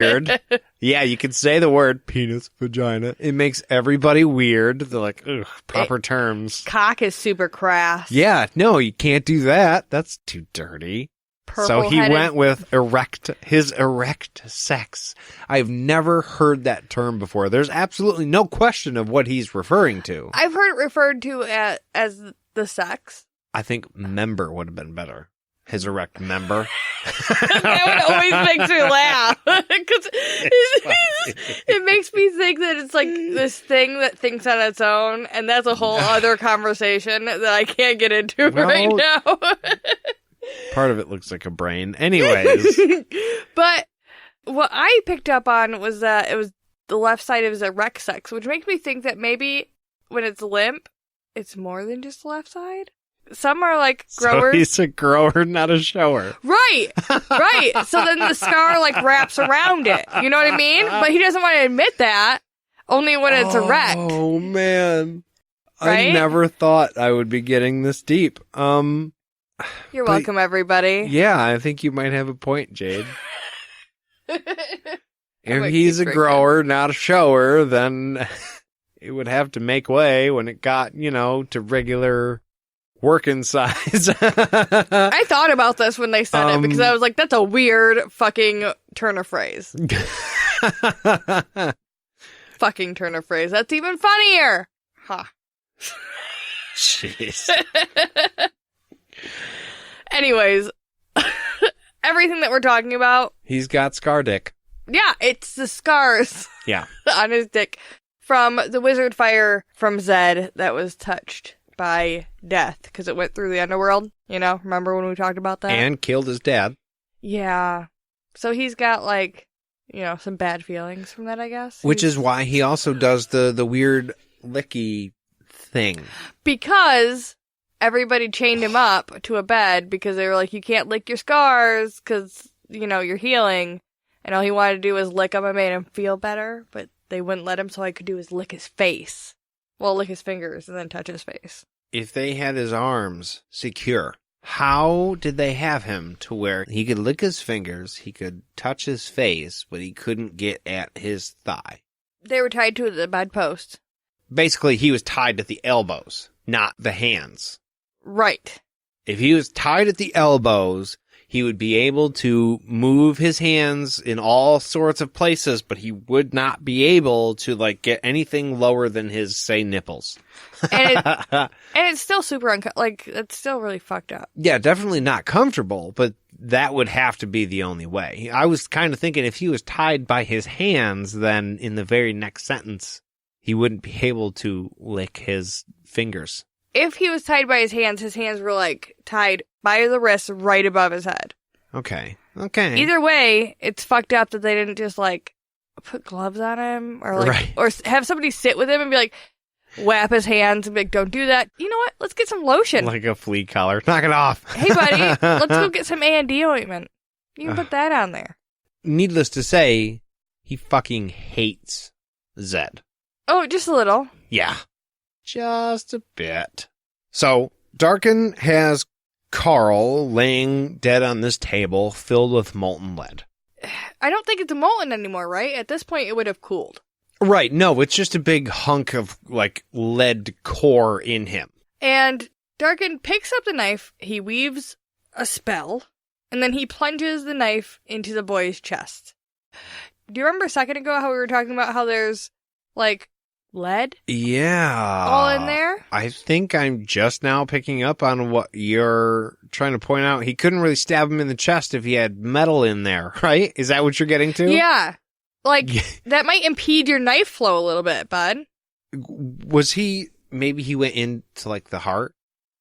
weird. Yeah, you can say the word penis, vagina. It makes everybody weird. They're like, ugh, proper terms. Cock is super crass. Yeah, no, you can't do that. That's too dirty. So he went with his erect sex. I've never heard that term before. There's absolutely no question of what he's referring to. I've heard it referred to as the sex. I think member would have been better. His erect member. That one always makes me laugh. Because it makes me think that it's like this thing that thinks on its own, and that's a whole other conversation that I can't get into right now. Part of it looks like a brain. Anyways. But what I picked up on was that it was the left side of his erect sex, which makes me think that maybe when it's limp, it's more than just the left side. Some are like growers. So he's a grower, not a shower. Right. So then the scar like wraps around it. You know what I mean? But he doesn't want to admit that. Only when it's erect. Oh, man. Right? I never thought I would be getting this deep. You're welcome, everybody. Yeah, I think you might have a point, Jade. If he's a grower, not a shower, then it would have to make way when it got, to regular working size. I thought about this when they said it because I was like, that's a weird fucking turn of phrase. Fucking turn of phrase. That's even funnier. Huh. Jeez. Anyways, everything that we're talking about. He's got scar dick. Yeah, it's the scars. Yeah. On his dick from the wizard fire from Zed that was touched by death because it went through the underworld. Remember when we talked about that? And killed his dad. Yeah. So he's got some bad feelings from that, I guess. Which is why he also does the weird licky thing. Because everybody chained him up to a bed because they were like, you can't lick your scars because, you're healing. And all he wanted to do was lick him and made him feel better. But they wouldn't let him, so all I could do was lick his face. Well, lick his fingers and then touch his face. If they had his arms secure, how did they have him to where he could lick his fingers, he could touch his face, but he couldn't get at his thigh? They were tied to the bedpost. Basically, he was tied at the elbows, not the hands. Right. If he was tied at the elbows, he would be able to move his hands in all sorts of places, but he would not be able to get anything lower than his, say, nipples. And it's still super it's still really fucked up. Yeah, definitely not comfortable, but that would have to be the only way. I was kind of thinking if he was tied by his hands, then in the very next sentence, he wouldn't be able to lick his fingers. If he was tied by his hands were tied by the wrists right above his head. Okay. Either way, it's fucked up that they didn't just put gloves on him or or have somebody sit with him and be like, whap his hands and be like, don't do that. You know what? Let's get some lotion. Like a flea collar. Knock it off. Hey, buddy, let's go get some A&D ointment. You can put that on there. Needless to say, he fucking hates Zed. Oh, just a little. Yeah. Just a bit. So, Darken has Carl laying dead on this table filled with molten lead. I don't think it's molten anymore, right? At this point, it would have cooled. Right. No, it's just a big hunk of, lead core in him. And Darken picks up the knife, he weaves a spell, and then he plunges the knife into the boy's chest. Do you remember a second ago how we were talking about how there's, lead? Yeah. All in there? I think I'm just now picking up on what you're trying to point out. He couldn't really stab him in the chest if he had metal in there, right? Is that what you're getting to? Yeah. That might impede your knife flow a little bit, bud. Was maybe he went into, the heart?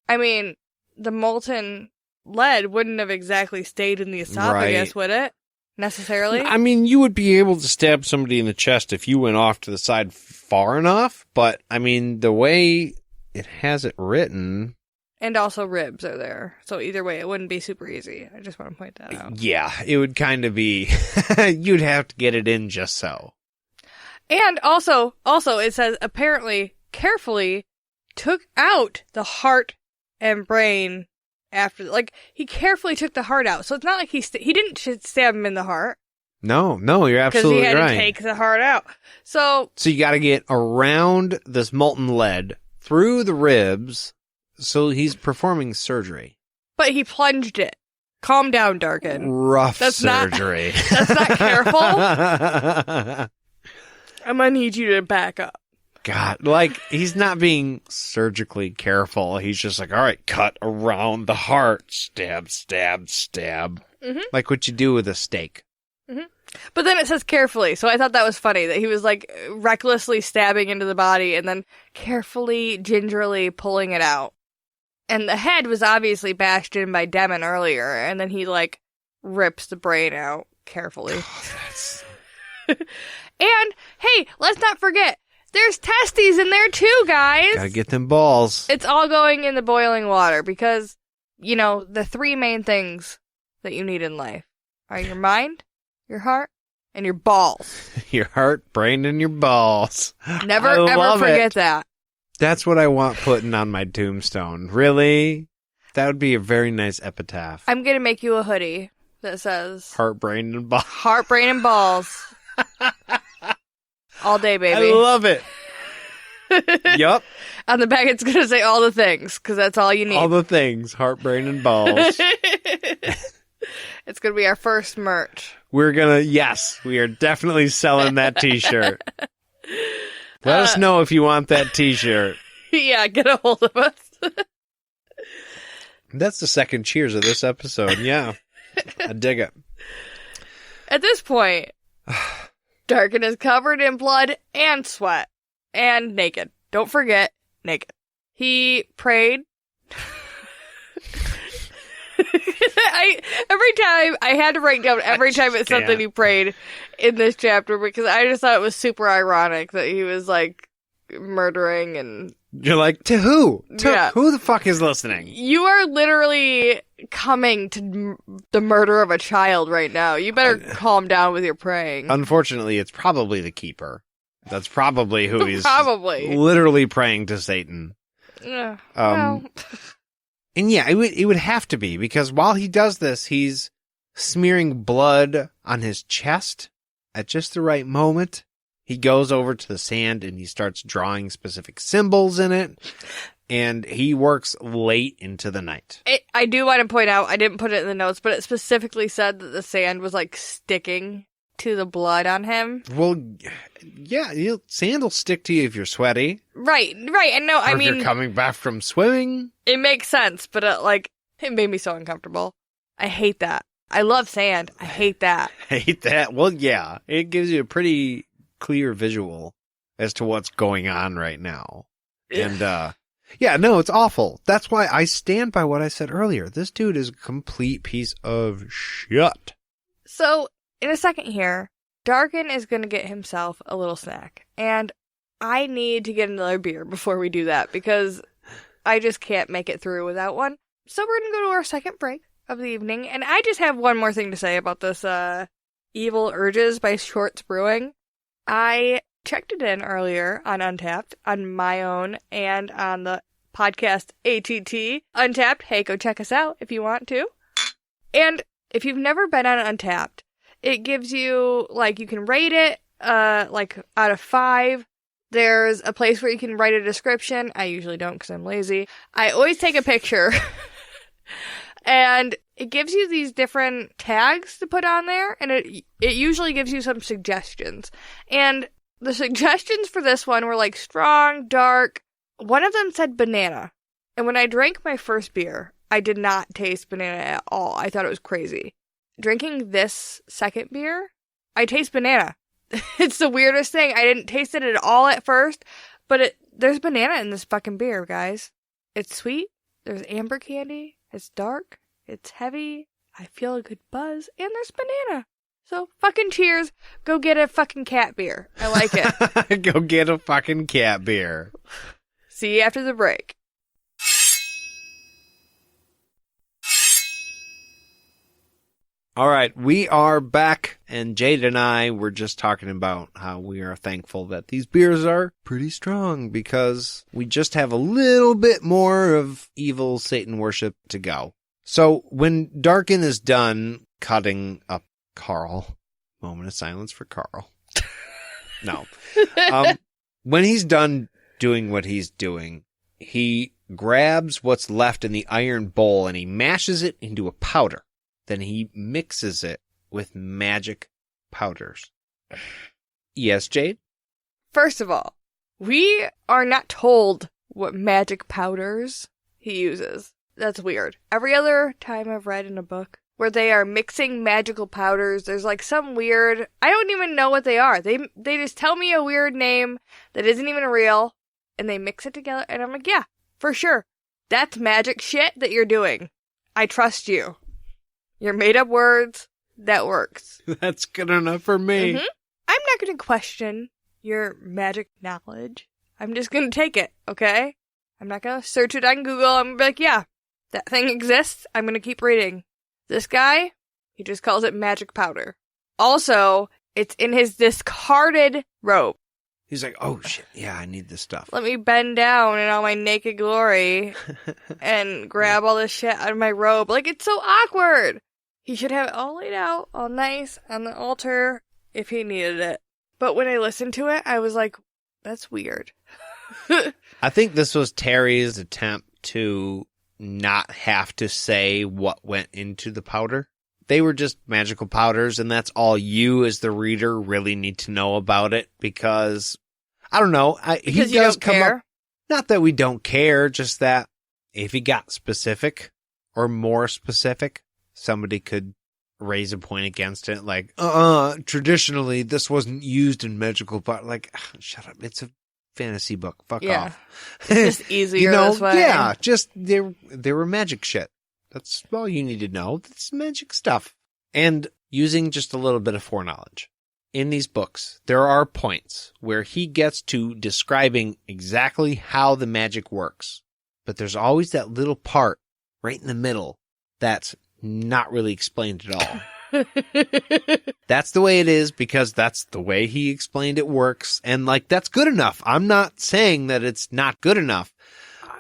I mean, the molten lead wouldn't have exactly stayed in the esophagus, would it? Necessarily? I mean, you would be able to stab somebody in the chest if you went off to the side far enough, but, I mean, the way it has it written... And also ribs are there, so either way, it wouldn't be super easy. I just want to point that out. Yeah, it would kind of be... You'd have to get it in just so. And also, it says, apparently, carefully took out the heart and brain after, he carefully took the heart out. So it's not like he didn't stab him in the heart. No, you're absolutely right. Because he had to take the heart out. So you got to get around this molten lead, through the ribs, so he's performing surgery. But he plunged it. Calm down, Darken. Rough surgery. That's not careful. I'm going to need you to back up. God, he's not being surgically careful. He's just like, all right, cut around the heart. Stab, stab, stab. Mm-hmm. Like what you do with a steak. Mm-hmm. But then it says carefully, so I thought that was funny, that he was, recklessly stabbing into the body and then carefully, gingerly pulling it out. And the head was obviously bashed in by Demon earlier, and then he, rips the brain out carefully. And, hey, let's not forget, there's testes in there too, guys! Gotta get them balls. It's all going in the boiling water, because, the three main things that you need in life are your mind, your heart, and your balls. Your heart, brain, and your balls. Never, ever forget that. That's what I want putting on my tombstone. Really? That would be a very nice epitaph. I'm going to make you a hoodie that says... Heart, brain, and balls. Heart, brain, and balls. All day, baby. I love it. Yup. On the back, it's going to say all the things, because that's all you need. All the things. Heart, brain, and balls. It's going to be our first merch. We are definitely selling that t-shirt. Let us know if you want that t-shirt. Yeah, get a hold of us. That's the second cheers of this episode. Yeah. I dig it. At this point, Darken is covered in blood and sweat. And naked. Don't forget, naked. He prayed. Every time I had to write down every time it said that he prayed in this chapter, because I just thought it was super ironic that he was murdering, and you're like, to who? Who the fuck is listening? You are literally coming to the murder of a child right now. You better calm down with your praying. Unfortunately, it's probably the keeper. That's probably who he's literally praying to Satan. Well. And yeah, it would have to be, because while he does this, he's smearing blood on his chest at just the right moment. He goes over to the sand and he starts drawing specific symbols in it. And he works late into the night. I do want to point out, I didn't put it in the notes, but it specifically said that the sand was sticking to the blood on him. Well, yeah, sand will stick to you if you're sweaty. Right. And no, if you're coming back from swimming. It makes sense, but it made me so uncomfortable. I hate that. I love sand. I hate that. Hate that? Well, yeah, it gives you a pretty clear visual as to what's going on right now. And, yeah, no, it's awful. That's why I stand by what I said earlier. This dude is a complete piece of shit. So, in a second here, Darken is going to get himself a little snack. And I need to get another beer before we do that, because I just can't make it through without one. So we're going to go to our second break of the evening. And I just have one more thing to say about this Evil Urges by Shorts Brewing. I checked it in earlier on Untappd, on my own, and on the podcast ATT. Untappd, hey, go check us out if you want to. And if you've never been on Untappd, it gives you, you can rate it, out of 5. There's a place where you can write a description. I usually don't because I'm lazy. I always take a picture. And it gives you these different tags to put on there, and it usually gives you some suggestions. And the suggestions for this one were strong, dark. One of them said banana. And when I drank my first beer, I did not taste banana at all. I thought it was crazy. Drinking this second beer, I taste banana. It's the weirdest thing. I didn't taste it at all at first, but there's banana in this fucking beer, guys. It's sweet. There's amber candy. It's dark. It's heavy. I feel a good buzz. And there's banana. So, fucking cheers. Go get a fucking cat beer. I like it. Go get a fucking cat beer. See you after the break. All right, we are back, and Jade and I were just talking about how we are thankful that these beers are pretty strong, because we just have a little bit more of evil Satan worship to go. So when Darken is done cutting up Carl, Moment of silence for Carl. No. When he's done doing what he's doing, he grabs what's left in the iron bowl and he mashes it into a powder. Then he mixes it with magic powders. Yes, Jade? First of all, we are not told what magic powders he uses. That's weird. Every other time I've read in a book where they are mixing magical powders, there's like some weird, I don't even know what they are. They just tell me a weird name that isn't even real, and they mix it together, and I'm like, yeah, for sure. That's magic shit that you're doing. I trust you. Your made up words, that works. That's good enough for me. Mm-hmm. I'm not going to question your magic knowledge. I'm just going to take it, okay? I'm not going to search it on Google. I'm going to be like, yeah, that thing exists. I'm going to keep reading. This guy, he just calls it magic powder. Also, it's in his discarded robe. He's like, oh shit, yeah, I need this stuff. Let me bend down in all my naked glory and grab all this shit out of my robe. Like, it's so awkward. He should have it all laid out, all nice, on the altar, if he needed it. But when I listened to it, I was like, that's weird. I think this was Terry's attempt to not have to say what went into the powder. They were just magical powders, and that's all you as the reader really need to know about it, because, I don't know, he does come up. Not that we don't care, just that if he got specific or more specific, somebody could raise a point against it, like, traditionally this wasn't used in magical powder. Like, shut up, it's a fantasy book. Fuck off. It's just easier this way. Yeah, just they were magic shit. That's all you need to know. That's magic stuff. And using just a little bit of foreknowledge. In these books, there are points where he gets to describing exactly how the magic works. But there's always that little part right in the middle that's not really explained at all. That's the way it is because that's the way he explained it works. And like, that's good enough. I'm not saying that it's not good enough,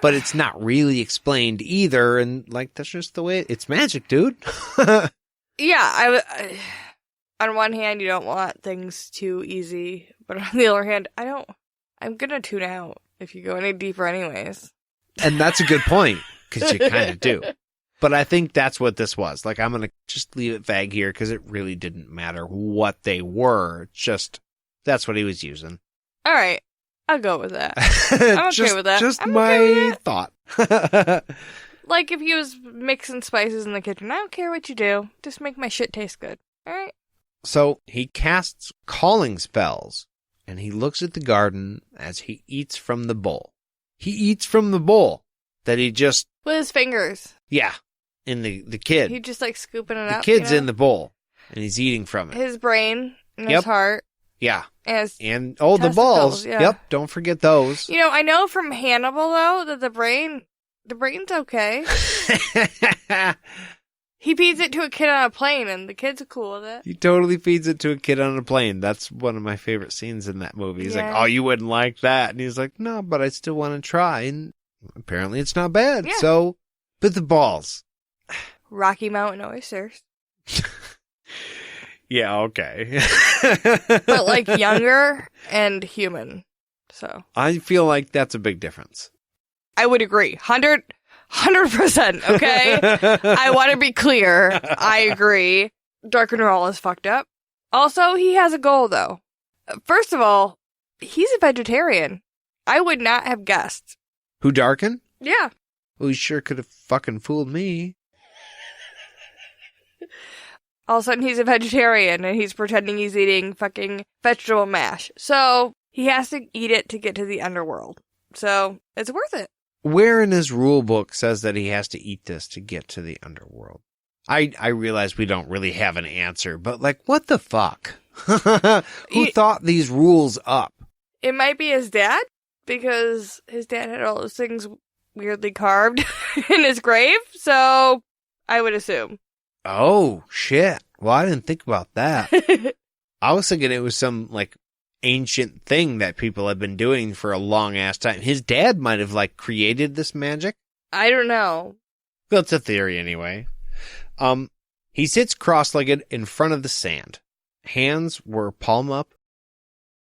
but it's not really explained either. And like, that's just the way it's magic, dude. Yeah. On one hand, you don't want things too easy, but on the other hand, I'm going to tune out if you go any deeper anyways. And that's a good point because you kind of do. But I think that's what this was. Like, I'm going to just leave it vague here because it really didn't matter what they were. Just, that's what he was using. All right. I'll go with that. I'm okay with that. Just my thought. Like, if he was mixing spices in the kitchen, I don't care what you do. Just make my shit taste good. All right? So, he casts calling spells, and he looks at the garden as he eats from the bowl. He eats from the bowl that he just... With his fingers. Yeah. In the kid. He just like scooping it up. The kid's in the bowl, and he's eating from it. His brain and his heart. Yeah. And the balls. Yeah. Yep. Don't forget those. You know, I know from Hannibal though that the brain's okay. He feeds it to a kid on a plane, and the kid's cool with it. He totally feeds it to a kid on a plane. That's one of my favorite scenes in that movie. He's like, "Oh, you wouldn't like that," and he's like, "No, but I still want to try." And apparently, it's not bad. Yeah. So, but the balls. Rocky Mountain oysters. Yeah, okay. But like younger and human. So I feel like that's a big difference. I would agree. 100%, okay? I want to be clear. I agree. Darken Rahl is fucked up. Also, he has a goal, though. First of all, he's a vegetarian. I would not have guessed. Who, Darken? Yeah. Well, he sure could have fucking fooled me. All of a sudden, he's a vegetarian, and he's pretending he's eating fucking vegetable mash. So, he has to eat it to get to the underworld. So, it's worth it. Where in his rule book says that he has to eat this to get to the underworld? I realize we don't really have an answer, but like, what the fuck? Who thought these rules up? It might be his dad, because his dad had all those things weirdly carved in his grave, so I would assume. Oh, shit. Well, I didn't think about that. I was thinking it was some, like, ancient thing that people have been doing for a long-ass time. His dad might have, like, created this magic. I don't know. Well, it's a theory anyway. He sits cross-legged in front of the sand, hands were palm up,